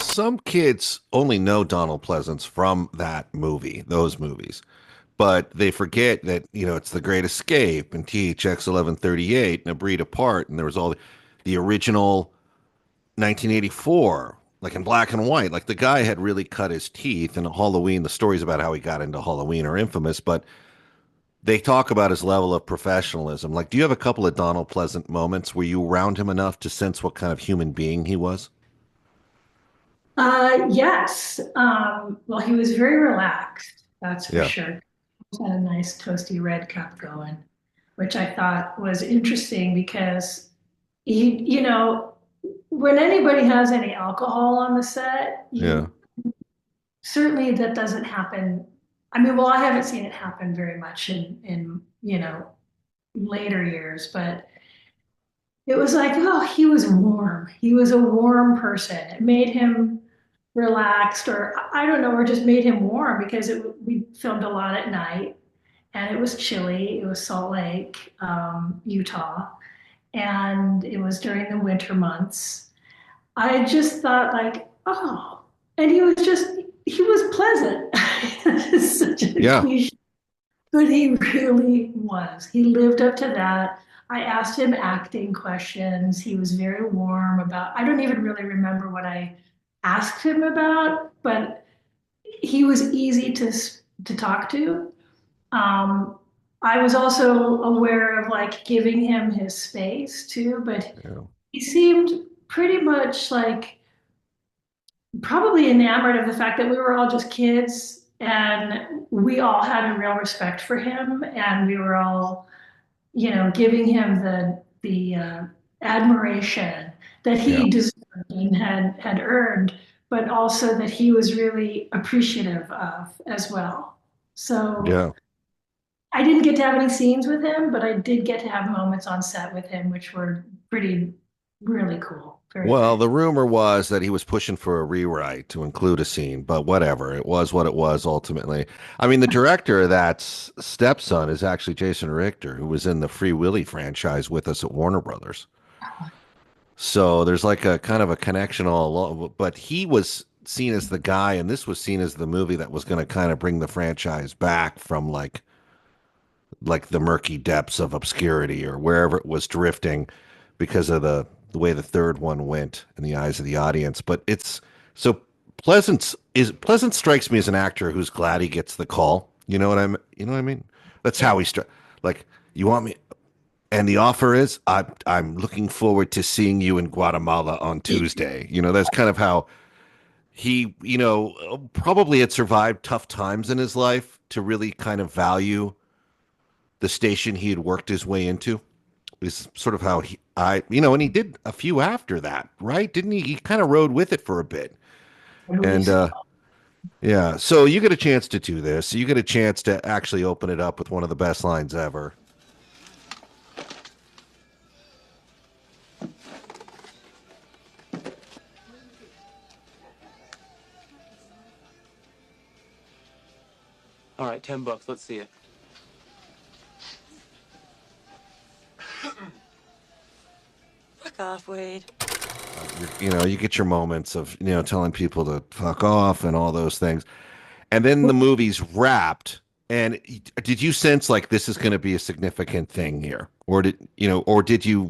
some kids only know Donald Pleasance from that movie, those movies, but they forget that, it's The Great Escape and THX 1138 and A Breed Apart, and there was all the original 1984, like in black and white. Like the guy had really cut his teeth, and Halloween, the stories about how he got into Halloween are infamous, but they talk about his level of professionalism. Like, do you have a couple of Donald Pleasant moments where you around him enough to sense what kind of human being he was? Yes. Well, he was very relaxed, that's for Yeah. sure. He had a nice toasty red cup going, which I thought was interesting because when anybody has any alcohol on the set, Yeah. you certainly that doesn't happen. I mean, well, I haven't seen it happen very much in later years, but it was like, oh, he was warm. He was a warm person. It made him relaxed, or I don't know, or just made him warm because we filmed a lot at night and it was chilly. It was Salt Lake, Utah, and it was during the winter months. I just thought like, oh, and he was pleasant. It's such a Yeah. cliche, but he really was. He lived up to that. I asked him acting questions. He was very warm about, I don't even really remember what I asked him about, but he was easy to talk to. Um, I was also aware of like giving him his space too, but Yeah. he seemed pretty much like probably enamored of the fact that we were all just kids and we all had a real respect for him and we were all, giving him the admiration that Yeah. he deserved and had earned, but also that he was really appreciative of as well. So Yeah. I didn't get to have any scenes with him, but I did get to have moments on set with him, which were pretty, really cool. Very, Well, very. the rumor was that he was pushing for a rewrite to include a scene, but whatever. It was what it was ultimately. I mean, the director of that stepson is actually Jason Richter, who was in the Free Willy franchise with us at Warner Brothers. So there's like a kind of a connection all along, but he was seen as the guy, and this was seen as the movie that was going to kind of bring the franchise back from like the murky depths of obscurity or wherever it was drifting because of the way the third one went in the eyes of the audience. But it's so Pleasance strikes me as an actor who's glad he gets the call. You know what I mean? That's Yeah. how he like you want me, and the offer is I'm looking forward to seeing you in Guatemala on Tuesday. That's kind of how he, probably had survived tough times in his life to really kind of value the station he had worked his way into. Is sort of how and he did a few after that, right? Didn't he? He kind of rode with it for a bit. I believe And so. yeah, so you get a chance to do this. You get a chance to actually open it up with one of the best lines ever. All right, $10. Let's see it. Fuck off, Wade. You get your moments of telling people to fuck off and all those things, and then the movie's wrapped. And did you sense like this is going to be a significant thing here, or did you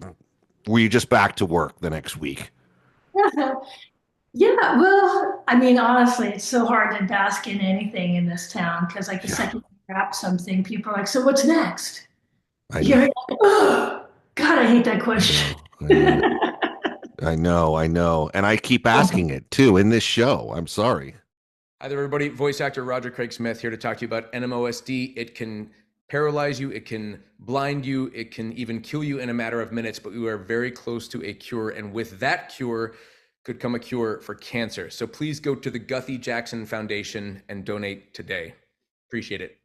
were you just back to work the next week? Yeah, well, I mean, honestly, it's so hard to bask in anything in this town because, like, the Yeah, second you wrap something, people are like, "So what's next?" I You're know. like, "Oh, God, I hate that I question." know. I know. I know. And I keep asking it too in this show. I'm sorry. Hi there, everybody. Voice actor Roger Craig Smith here to talk to you about NMOSD. It can paralyze you, it can blind you, it can even kill you in a matter of minutes, but we are very close to a cure. And with that cure could come a cure for cancer. So please go to the Guthrie Jackson Foundation and donate today. Appreciate it.